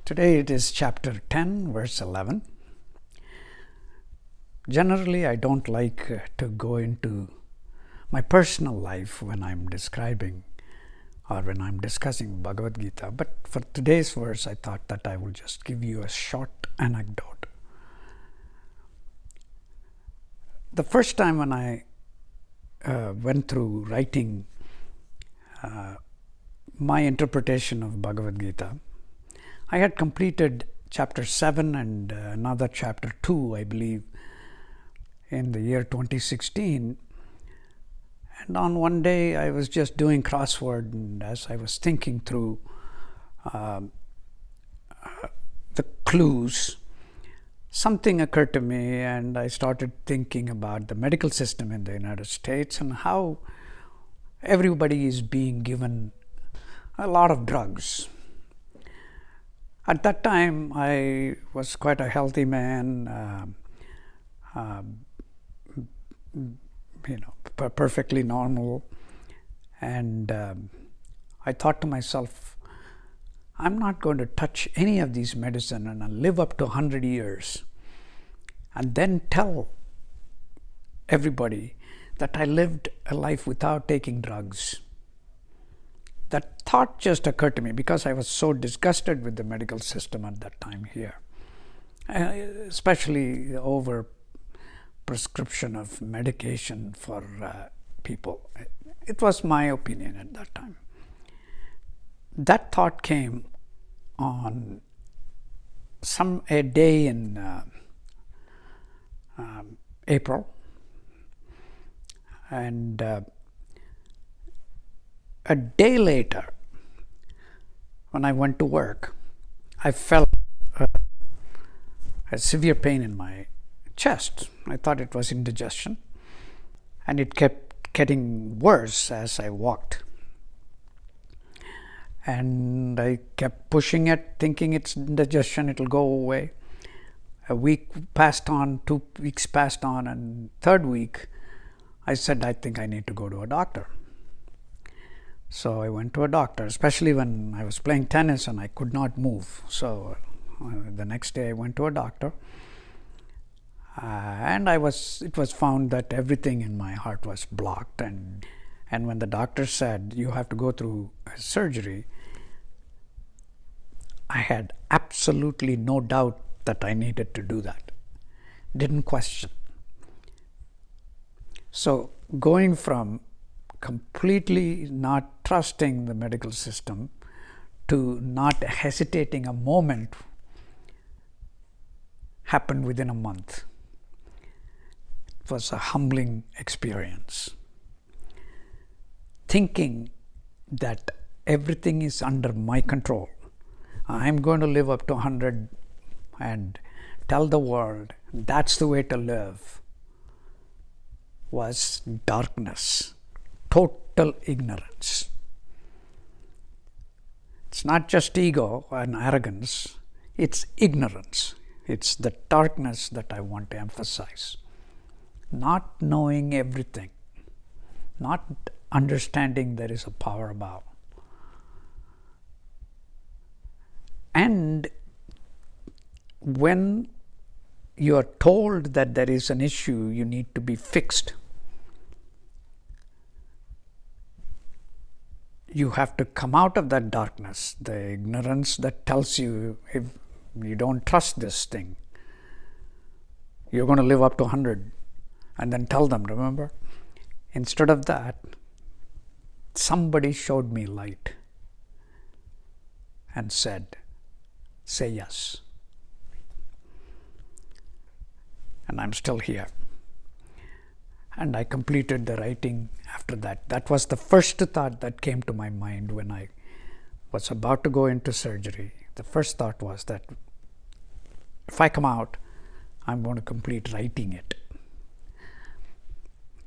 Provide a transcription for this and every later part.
Today it is chapter 10, verse 11. Generally, I don't like to go into my personal life when I'm describing or when I'm discussing Bhagavad Gita, but for today's verse, I thought that I will just give you a short anecdote. The first time when I went through writing my interpretation of Bhagavad Gita, I had completed chapter 7 and another chapter 2, I believe, in the year 2016. And on one day, I was just doing crossword, and as I was thinking through the clues, something occurred to me, and I started thinking about the medical system in the United States and how everybody is being given a lot of drugs. At that time, I was quite a healthy man, perfectly normal, and I thought to myself, I'm not going to touch any of these medicine and I'll live up to 100 years and then tell everybody that I lived a life without taking drugs. That thought just occurred to me because I was so disgusted with the medical system at that time here, especially over prescription of medication for people. It was my opinion at that time. That thought came on a day in April, and a day later, when I went to work, I felt a severe pain in my chest. I thought it was indigestion, and it kept getting worse as I walked. And I kept pushing it, thinking it's indigestion, it'll go away. A week passed on, 2 weeks passed on, and third week, I said, I think I need to go to a doctor. So I went to a doctor, especially when I was playing tennis and I could not move. So the next day I went to a doctor, and it was found that everything in my heart was blocked. And when the doctor said, you have to go through surgery, I had absolutely no doubt that I needed to do that. Didn't question. So going from completely not trusting the medical system to not hesitating a moment happened within a month. It was a humbling experience. Thinking that everything is under my control. I'm going to live up to 100 and tell the world that's the way to live was darkness. Total ignorance. It's not just ego and arrogance, it's ignorance. It's the darkness that I want to emphasize. Not knowing everything, not understanding there is a power above. And when you are told that there is an issue, you need to be fixed. You have to come out of that darkness, the ignorance that tells you if you don't trust this thing, you're going to live up to 100, and then tell them, remember? Instead of that, somebody showed me light and said, say yes. And I'm still here. And I completed the writing after that. That was the first thought that came to my mind when I was about to go into surgery. The first thought was that if I come out, I'm going to complete writing it,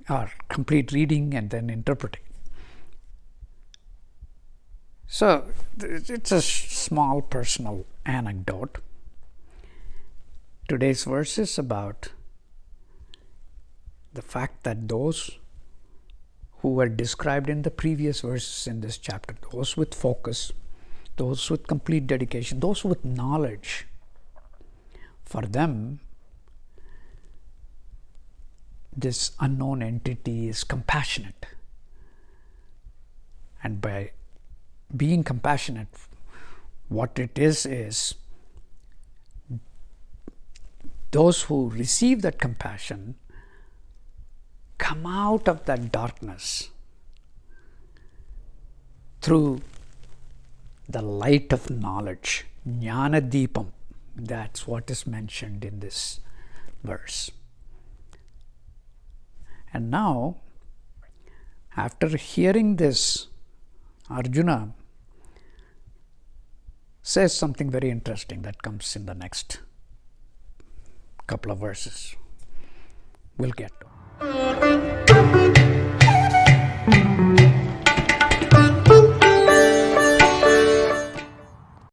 or complete reading and then interpreting. So it's a small personal anecdote. Today's verse is about the fact that those who were described in the previous verses in this chapter, those with focus, those with complete dedication, those with knowledge, for them, this unknown entity is compassionate. And by being compassionate, what it is those who receive that compassion come out of that darkness through the light of knowledge. Gnanadeepum. That's what is mentioned in this verse. And now, after hearing this, Arjuna says something very interesting that comes in the next couple of verses. We'll get to.